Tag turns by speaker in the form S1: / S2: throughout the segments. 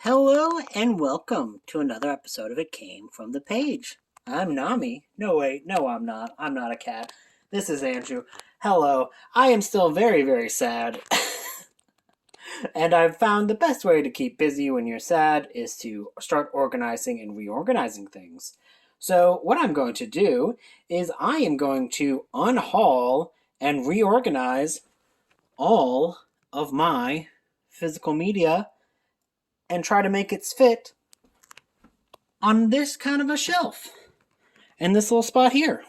S1: Hello and welcome to another episode of It Came from the Page. I'm Nami. No, wait, no, I'm not. I'm not a cat. This is Andrew. Hello. I am still very, very sad. And I've found the best way to keep busy when you're sad is to start organizing and reorganizing things. So, what I'm going to do is I am going to unhaul and reorganize all of my physical media and try to make it fit on this kind of a shelf in this little spot here.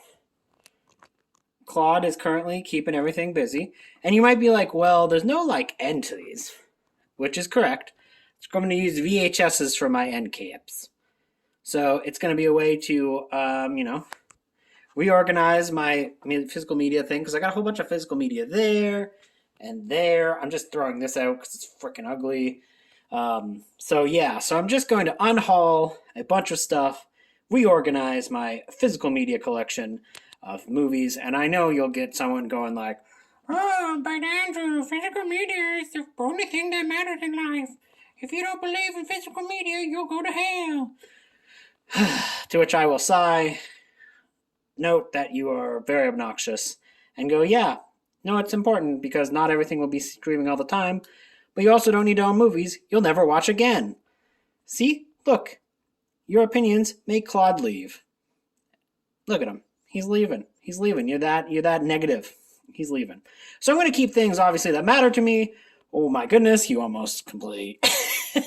S1: Claude is currently keeping everything busy, and you might be like, well, there's no end to these, which is correct. I'm going to use VHSs for my end caps. So it's going to be a way to, reorganize my physical media thing, because I got a whole bunch of physical media there and there. I'm just throwing this out because it's freaking ugly. So I'm just going to unhaul a bunch of stuff, reorganize my physical media collection of movies, and I know you'll get someone going like, oh, but Andrew, physical media is the only thing that matters in life. If you don't believe in physical media, you'll go to hell. To which I will sigh, note that you are very obnoxious, and go, yeah, no, it's important because not everything will be streaming all the time, but you also don't need to own movies you'll never watch again. See? Look. Your opinions make Claude leave. Look at him. He's leaving. He's leaving. You're that negative. He's leaving. So I'm going to keep things, obviously, that matter to me. Oh my goodness, you almost completely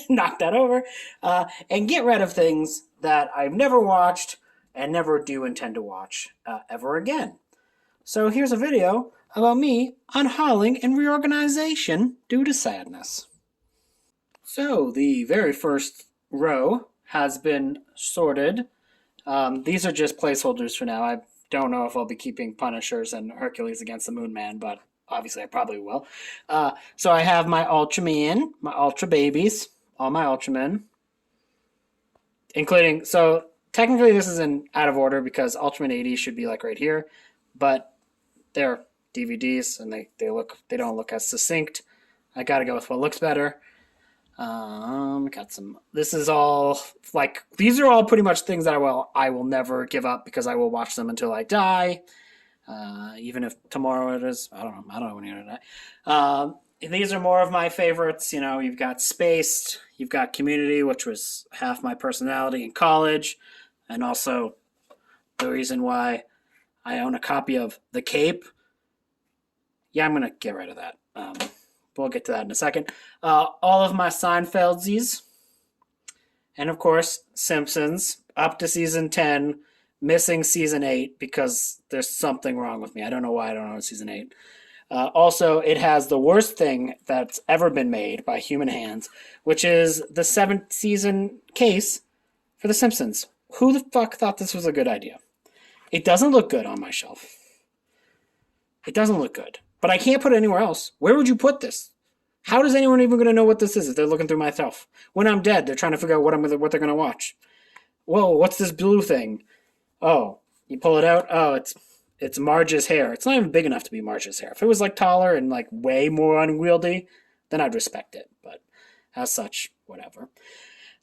S1: knocked that over. And get rid of things that I've never watched and never do intend to watch ever again. So here's a video about me unhauling and reorganization due to sadness. So the very first row has been sorted. These are just placeholders for now. I don't know if I'll be keeping Punishers and Hercules Against the Moon Man, but obviously I probably will. So I have my Ultraman, my Ultra Babies, all my Ultramen, including, so technically this is in out of order because Ultraman 80 should be like right here, but they're DVDs and they don't look as succinct. I gotta go with what looks better. Got some. This is all these are all pretty much things that I will never give up because I will watch them until I die. Even if tomorrow it is, I don't know when you're gonna die. These are more of my favorites. You know, you've got Spaced, you've got Community, which was half my personality in college, and also the reason why I own a copy of The Cape. Yeah, I'm gonna get rid of that. We'll get to that in a second. All of my Seinfeldsies. And of course, Simpsons, up to season 10, missing season 8 because there's something wrong with me. I don't know why I don't know season 8. Also, it has the worst thing that's ever been made by human hands, which is the 7th season case for The Simpsons. Who the fuck thought this was a good idea? It doesn't look good on my shelf. It doesn't look good. But I can't put it anywhere else. Where would you put this? How is anyone even going to know what this is if they're looking through my shelf? When I'm dead, they're trying to figure out what they're going to watch. Whoa, what's this blue thing? Oh, you pull it out. Oh, it's Marge's hair. It's not even big enough to be Marge's hair. If it was taller and way more unwieldy, then I'd respect it. But as such, whatever.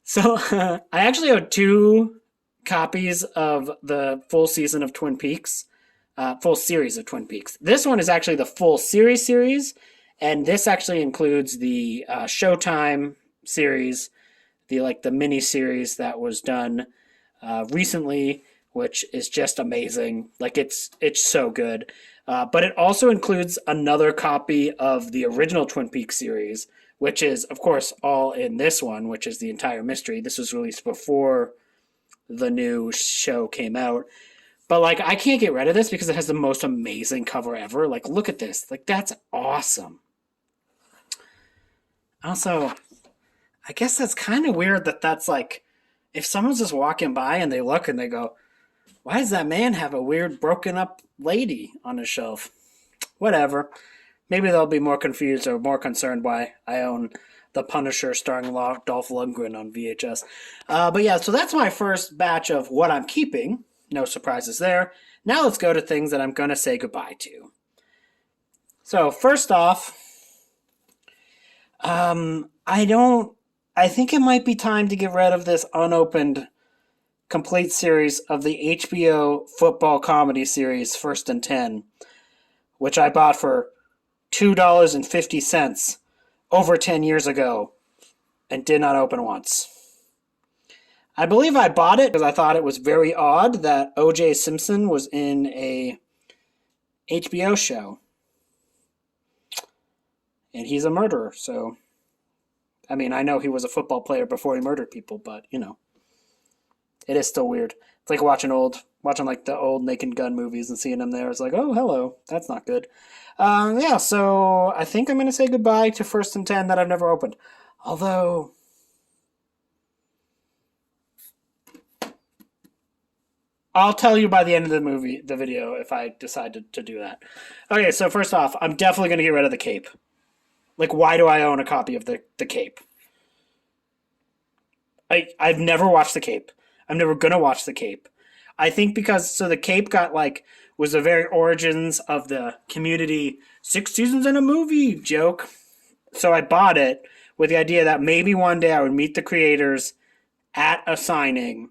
S1: So I actually have 2 copies of the full season of Twin Peaks. Full series of Twin Peaks. This one is actually the full series, and this actually includes the Showtime series, the mini series that was done recently, which is just amazing. It's so good. But it also includes another copy of the original Twin Peaks series, which is, of course, all in this one, which is the entire mystery. This was released before the new show came out. But, I can't get rid of this because it has the most amazing cover ever. Look at this. That's awesome. Also, I guess that's kind of weird that's if someone's just walking by and they look and they go, why does that man have a weird broken up lady on his shelf? Whatever. Maybe they'll be more confused or more concerned why I own The Punisher starring Dolph Lundgren on VHS. But yeah, so that's my first batch of what I'm keeping. No surprises there. Now let's go to things that I'm going to say goodbye to. So first off, I I think it might be time to get rid of this unopened complete series of the HBO football comedy series First and 10, which I bought for $2.50 over 10 years ago and did not open once. I believe I bought it because I thought it was very odd that O.J. Simpson was in a HBO show. And he's a murderer, so... I mean, I know he was a football player before he murdered people, but, you know. It is still weird. It's like watching like the old Naked Gun movies and seeing him there. It's like, oh, hello. That's not good. Yeah, so I think I'm going to say goodbye to First and 10 that I've never opened. Although... I'll tell you by the end of the video, if I decide to do that. Okay, so first off, I'm definitely going to get rid of the cape. Like, why do I own a copy of the cape? I've never watched the cape. I'm never going to watch the cape. I think because, so the cape was the very origins of the Community 6 seasons in a movie joke. So I bought it with the idea that maybe one day I would meet the creators at a signing.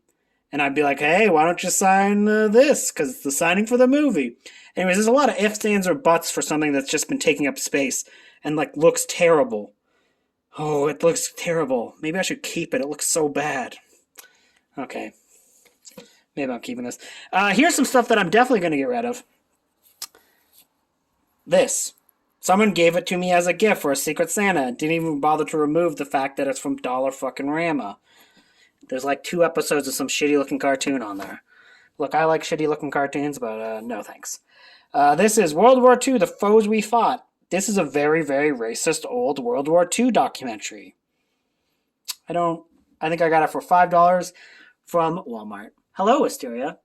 S1: And I'd be like, hey, why don't you sign this? Because it's the signing for the movie. Anyways, there's a lot of ifs, ands, or buts for something that's just been taking up space and, like, looks terrible. Oh, it looks terrible. Maybe I should keep it. It looks so bad. Okay. Maybe I'm keeping this. Here's some stuff that I'm definitely going to get rid of. This. Someone gave it to me as a gift for a Secret Santa. Didn't even bother to remove the fact that it's from Dollar fucking Rama. There's like 2 episodes of some shitty-looking cartoon on there. Look, I like shitty-looking cartoons, but no thanks. This is World War II, The Foes We Fought. This is a very, very racist old World War II documentary. I think I got it for $5 from Walmart. Hello, Asteria.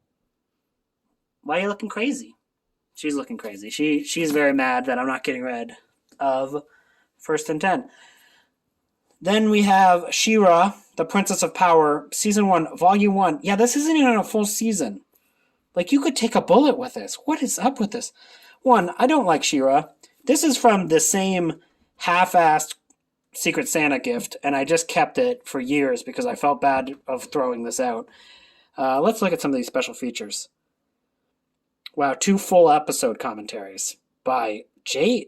S1: Why are you looking crazy? She's looking crazy. She's very mad that I'm not getting rid of First and 10. Then we have She-Ra, The Princess of Power, Season 1, Volume 1. Yeah, this isn't even a full season. Like, you could take a bullet with this. What is up with this? 1, I don't like She-Ra. This is from the same half-assed Secret Santa gift, and I just kept it for years because I felt bad of throwing this out. Let's look at some of these special features. Wow, 2 full episode commentaries by J.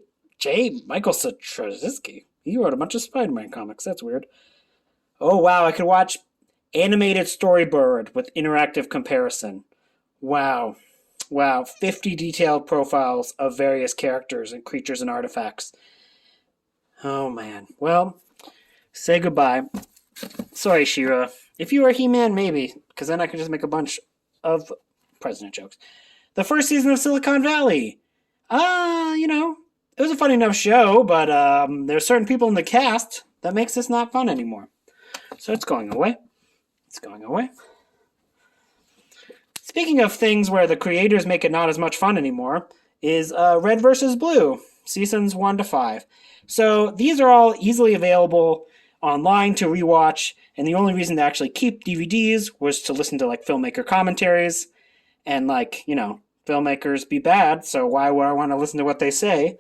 S1: Michael Straczynski. He wrote a bunch of Spider-Man comics. That's weird. Oh, wow, I could watch animated storyboard with interactive comparison. Wow. 50 detailed profiles of various characters and creatures and artifacts. Oh, man. Well, say goodbye. Sorry, She-Ra. If you were He-Man, maybe, because then I could just make a bunch of president jokes. The first season of Silicon Valley. It was a funny enough show, but there's certain people in the cast that makes this not fun anymore. So it's going away. Speaking of things where the creators make it not as much fun anymore, is Red vs. Blue, seasons 1 to 5. So these are all easily available online to rewatch, and the only reason to actually keep DVDs was to listen to like filmmaker commentaries, and filmmakers be bad, so why would I want to listen to what they say?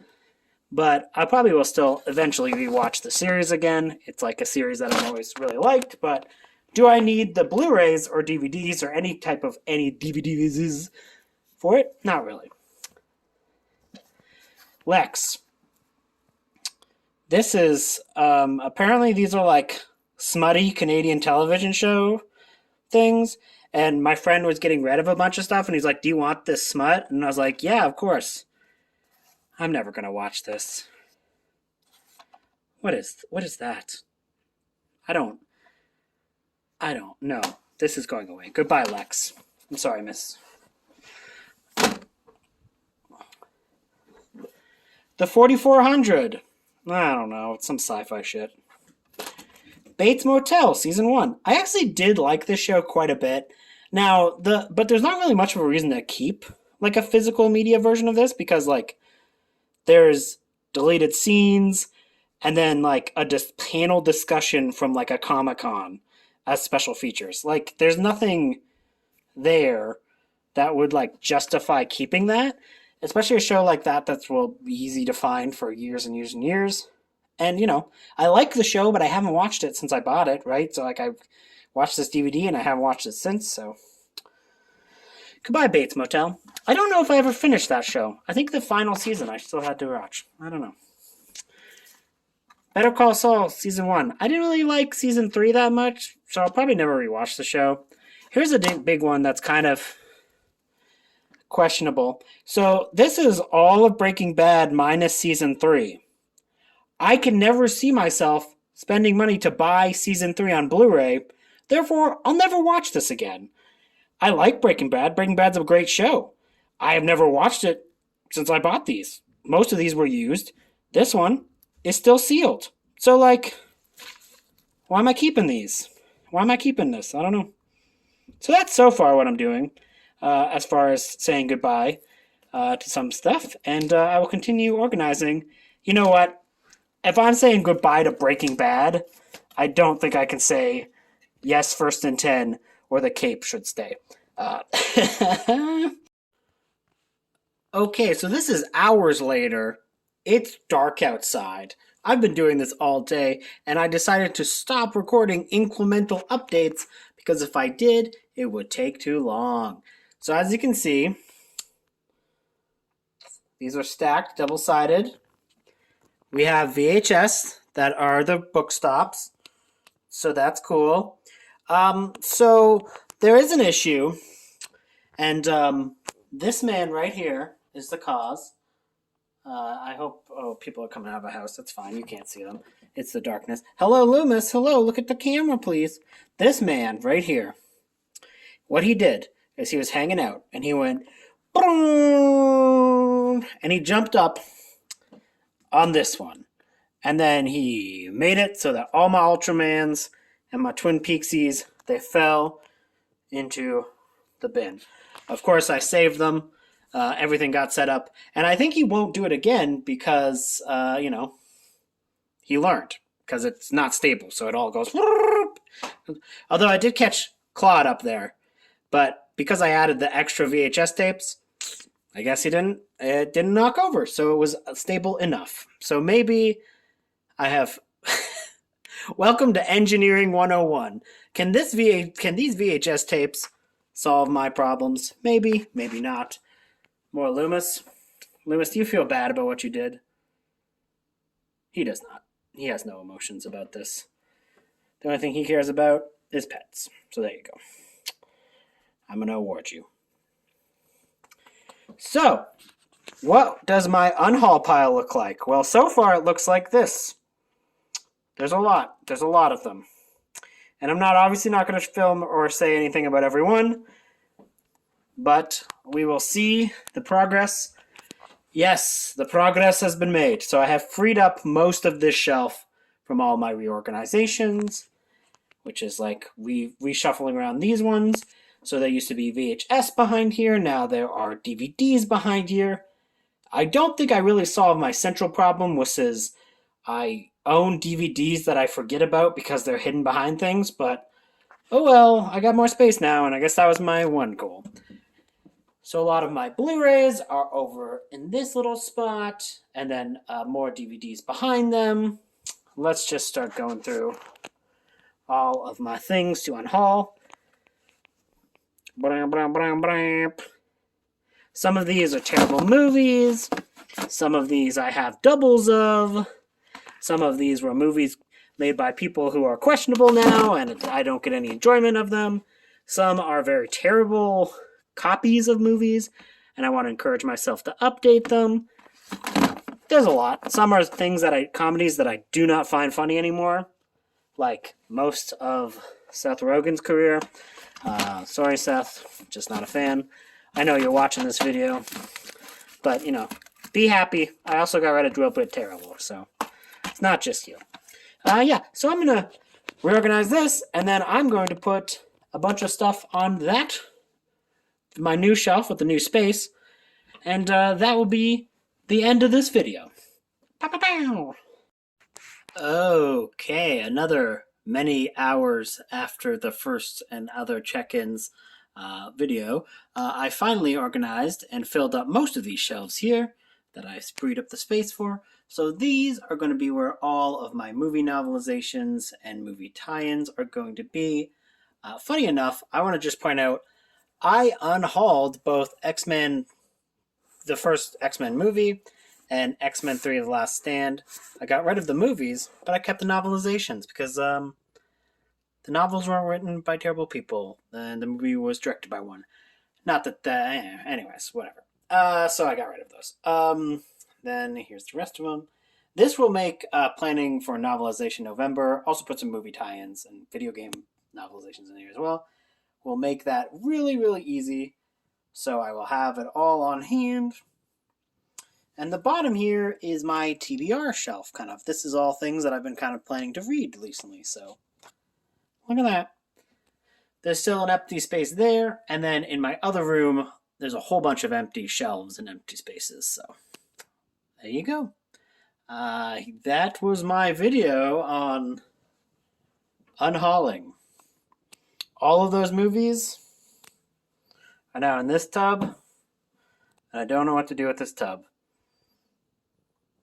S1: But I probably will still eventually rewatch the series again. It's like a series that I've always really liked, but do I need the Blu-rays or DVDs or any DVDs for it? Not really. Lex. This is, apparently these are like smutty Canadian television show things, and my friend was getting rid of a bunch of stuff, and he's like, do you want this smut? And I was like, yeah, of course. I'm never going to watch this. What is that? I don't know. This is going away. Goodbye, Lex. I'm sorry, miss. The 4400. I don't know. It's some sci-fi shit. Bates Motel, Season 1. I actually did like this show quite a bit. Now, but there's not really much of a reason to keep like a physical media version of this because like there's deleted scenes and then like a panel discussion from like a Comic-Con as special features. Like there's nothing there that would like justify keeping that, especially a show like that will be easy to find for years and years and years. And, I like the show, but I haven't watched it since I bought it, right? So, like, I watched this DVD and I haven't watched it since, so. Goodbye, Bates Motel. I don't know if I ever finished that show. I think the final season I still had to watch. I don't know. Better Call Saul, Season 1. I didn't really like Season 3 that much, so I'll probably never rewatch the show. Here's a big one that's kind of questionable. So this is all of Breaking Bad minus Season 3. I can never see myself spending money to buy Season 3 on Blu-ray. Therefore, I'll never watch this again. I like Breaking Bad. Breaking Bad's a great show. I have never watched it since I bought these. Most of these were used. This one is still sealed. So, like, why am I keeping these? Why am I keeping this? I don't know. So that's so far what I'm doing as far as saying goodbye to some stuff. And I will continue organizing. You know what? If I'm saying goodbye to Breaking Bad, I don't think I can say yes, First and 10, or the cape should stay. Okay, so this is hours later. It's dark outside. I've been doing this all day, and I decided to stop recording incremental updates because if I did, it would take too long. So as you can see, these are stacked, double-sided. We have VHS that are the book stops, so that's cool. So there is an issue, and this man right here is the cause. I hope, people are coming out of a house. That's fine. You can't see them. It's the darkness. Hello, Loomis. Hello, look at the camera, please. This man right here, what he did is he was hanging out, and he went, boom, and he jumped up on this one. And then he made it so that all my Ultramans and my Twin Peaksies, they fell into the bin. Of course, I saved them. Everything got set up. And I think he won't do it again because, he learned. Because it's not stable, so it all goes... Although I did catch Claude up there. But because I added the extra VHS tapes, I guess it didn't knock over. So it was stable enough. So maybe I have... Welcome to Engineering 101. Can these VHS tapes solve my problems? Maybe, maybe not. More Loomis. Loomis, do you feel bad about what you did? He does not. He has no emotions about this. The only thing he cares about is pets. So there you go. I'm going to award you. So, what does my unhaul pile look like? Well, so far it looks like this. There's a lot. There's a lot of them. And I'm obviously not going to film or say anything about every one. But we will see the progress. Yes, the progress has been made. So I have freed up most of this shelf from all my reorganizations, which is like reshuffling around these ones. So there used to be VHS behind here. Now there are DVDs behind here. I don't think I really solved my central problem, which is I own DVDs that I forget about because they're hidden behind things. But, oh well, I got more space now, and I guess that was my one goal. So a lot of my Blu-rays are over in this little spot, and then more DVDs behind them. Let's just start going through all of my things to unhaul. Some of these are terrible movies. Some of these I have doubles of. Some of these were movies made by people who are questionable now, and I don't get any enjoyment of them. Some are very terrible copies of movies, and I want to encourage myself to update them. There's a lot. Some are comedies that I do not find funny anymore, like most of Seth Rogen's career. Sorry, Seth, just not a fan. I know you're watching this video, but, be happy. I also got rid of Drill Bit Terrible, so it's not just you. So I'm going to reorganize this, and then I'm going to put a bunch of stuff on that, my new shelf with the new space, and that will be the end of this video. Okay, another many hours after the first and other check-ins video, I finally organized and filled up most of these shelves here that I freed up the space for. So these are going to be where all of my movie novelizations and movie tie-ins are going to be. Funny enough, I want to just point out, I unhauled both X-Men, the first X-Men movie, and X-Men 3 The Last Stand. I got rid of the movies, but I kept the novelizations because the novels weren't written by terrible people, and the movie was directed by one. Not that, anyways, whatever. So I got rid of those. Then here's the rest of them. This will make planning for novelization November. Also put some movie tie-ins and video game novelizations in here as well. We'll make that really, really easy. So I will have it all on hand. And the bottom here is my TBR shelf, kind of. This is all things that I've been kind of planning to read recently, so look at that. There's still an empty space there, and then in my other room, there's a whole bunch of empty shelves and empty spaces, so there you go. That was my video on unhauling. All of those movies are now in this tub, and I don't know what to do with this tub.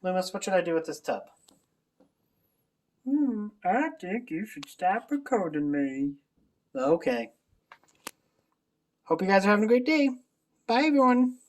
S1: Loomis, what should I do with this tub? I think you should stop recording me. Okay. Hope you guys are having a great day. Bye, everyone.